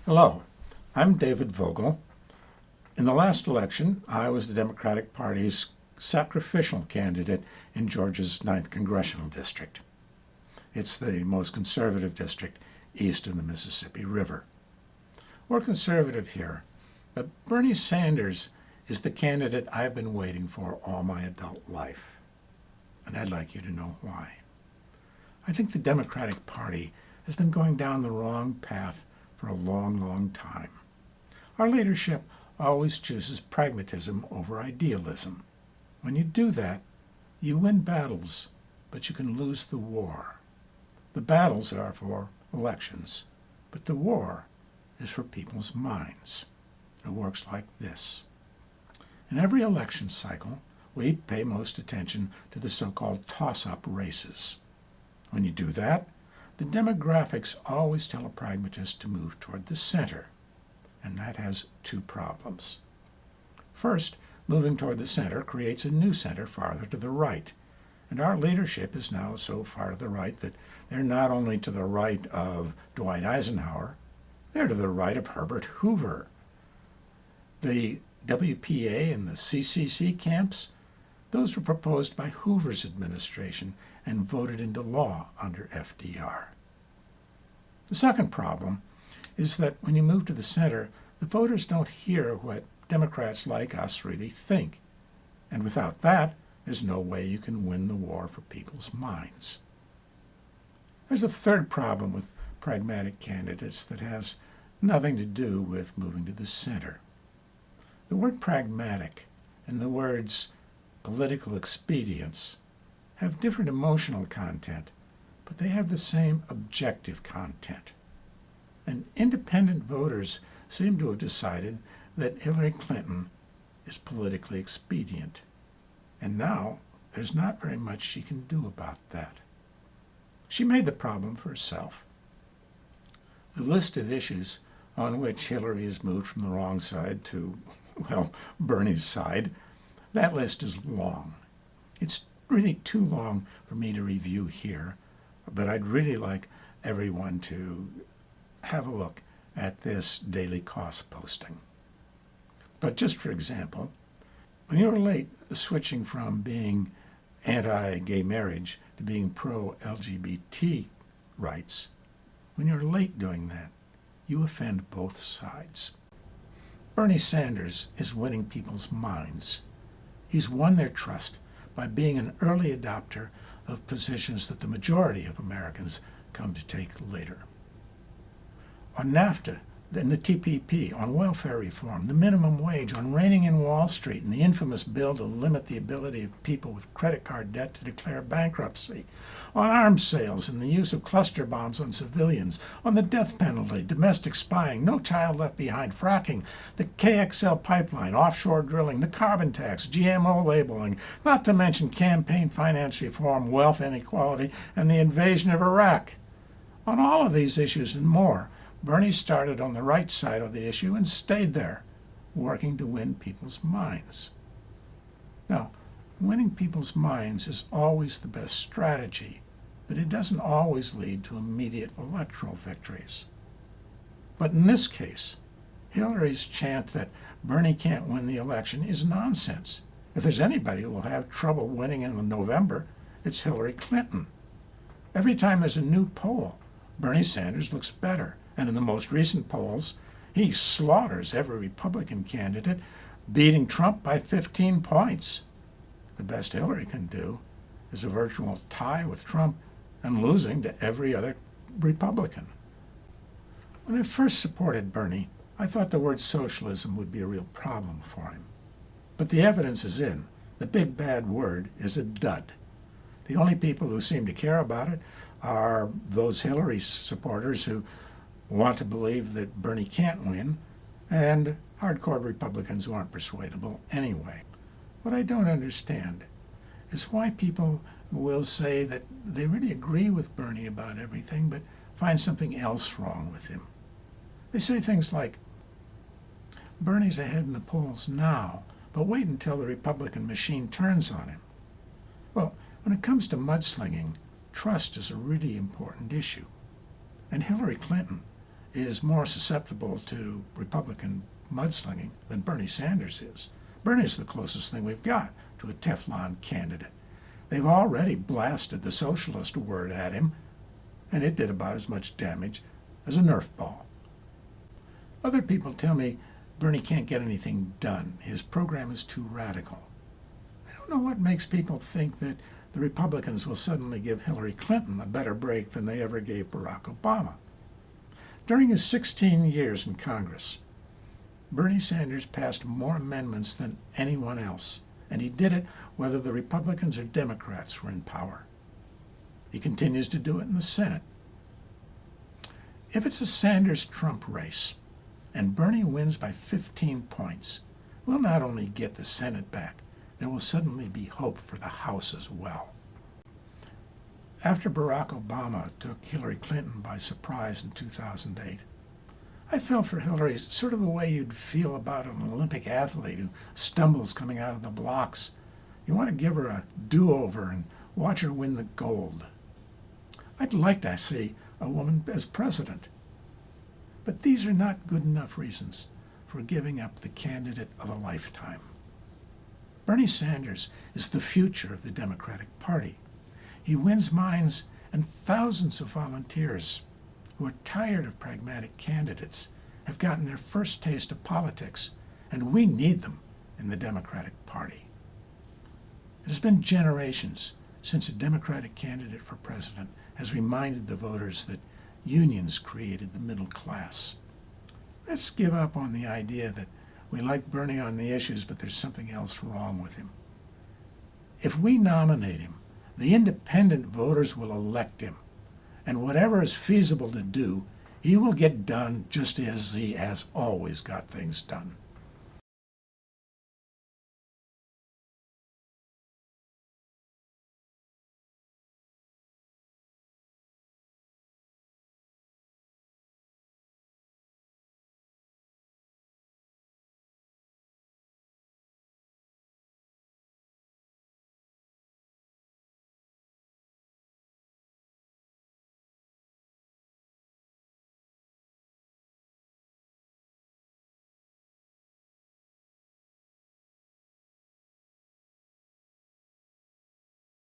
Hello, I'm David Vogel. In the last election, I was the Democratic Party's sacrificial candidate in Georgia's 9th Congressional District. It's the most conservative district east of the Mississippi River. We're conservative here, but Bernie Sanders is the candidate I've been waiting for all my adult life. And I'd like you to know why. I think the Democratic Party has been going down the wrong path for a long, long time. Our leadership always chooses pragmatism over idealism. When you do that, you win battles, but you can lose the war. The battles are for elections, but the war is for people's minds. It works like this. In every election cycle, we pay most attention to the so-called toss-up races. When you do that, the demographics always tell a pragmatist to move toward the center, and that has two problems. First, moving toward the center creates a new center farther to the right, and our leadership is now so far to the right that they're not only to the right of Dwight Eisenhower, they're to the right of Herbert Hoover. The WPA and the CCC camps, those were proposed by Hoover's administration and voted into law under FDR. The second problem is that when you move to the center, the voters don't hear what Democrats like us really think. And without that, there's no way you can win the war for people's minds. There's a third problem with pragmatic candidates that has nothing to do with moving to the center. The word pragmatic and the words political expedience have different emotional content, but they have the same objective content. And independent voters seem to have decided that Hillary Clinton is politically expedient. And now there's not very much she can do about that. She made the problem for herself. The list of issues on which Hillary has moved from the wrong side to, well, Bernie's side, that list is long. It's really too long for me to review here, but I'd really like everyone to have a look at this daily cost posting. But just for example, when you're late switching from being anti-gay marriage to being pro-LGBT rights, when you're late doing that, you offend both sides. Bernie Sanders is winning people's minds. He's won their trust by being an early adopter of positions that the majority of Americans come to take later. On NAFTA, then the TPP, on welfare reform, the minimum wage, on reining in Wall Street, and the infamous bill to limit the ability of people with credit card debt to declare bankruptcy, on arms sales and the use of cluster bombs on civilians, on the death penalty, domestic spying, no child left behind, fracking, the KXL pipeline, offshore drilling, the carbon tax, GMO labeling, not to mention campaign finance reform, wealth inequality, and the invasion of Iraq. On all of these issues and more, Bernie started on the right side of the issue and stayed there, working to win people's minds. Now, winning people's minds is always the best strategy, but it doesn't always lead to immediate electoral victories. But in this case, Hillary's chant that Bernie can't win the election is nonsense. If there's anybody who will have trouble winning in November, it's Hillary Clinton. Every time there's a new poll, Bernie Sanders looks better. And in the most recent polls, he slaughters every Republican candidate, beating Trump by 15 points. The best Hillary can do is a virtual tie with Trump and losing to every other Republican. When I first supported Bernie, I thought the word socialism would be a real problem for him. But the evidence is in. The big bad word is a dud. The only people who seem to care about it are those Hillary supporters who want to believe that Bernie can't win, and hardcore Republicans who aren't persuadable anyway. What I don't understand is why people will say that they really agree with Bernie about everything, but find something else wrong with him. They say things like, Bernie's ahead in the polls now, but wait until the Republican machine turns on him. Well, when it comes to mudslinging, trust is a really important issue. And Hillary Clinton is more susceptible to Republican mudslinging than Bernie Sanders is. Bernie's the closest thing we've got to a Teflon candidate. They've already blasted the socialist word at him, and it did about as much damage as a Nerf ball. Other people tell me Bernie can't get anything done. His program is too radical. I don't know what makes people think that the Republicans will suddenly give Hillary Clinton a better break than they ever gave Barack Obama. During his 16 years in Congress, Bernie Sanders passed more amendments than anyone else, and he did it whether the Republicans or Democrats were in power. He continues to do it in the Senate. If it's a Sanders-Trump race, and Bernie wins by 15 points, we'll not only get the Senate back, there will suddenly be hope for the House as well. After Barack Obama took Hillary Clinton by surprise in 2008, I felt for Hillary sort of the way you'd feel about an Olympic athlete who stumbles coming out of the blocks. You want to give her a do-over and watch her win the gold. I'd like to see a woman as president. But these are not good enough reasons for giving up the candidate of a lifetime. Bernie Sanders is the future of the Democratic Party. He wins minds and thousands of volunteers who are tired of pragmatic candidates have gotten their first taste of politics, and we need them in the Democratic Party. It has been generations since a Democratic candidate for president has reminded the voters that unions created the middle class. Let's give up on the idea that we like Bernie on the issues, but there's something else wrong with him. If we nominate him, the independent voters will elect him, and whatever is feasible to do, he will get done just as he has always got things done.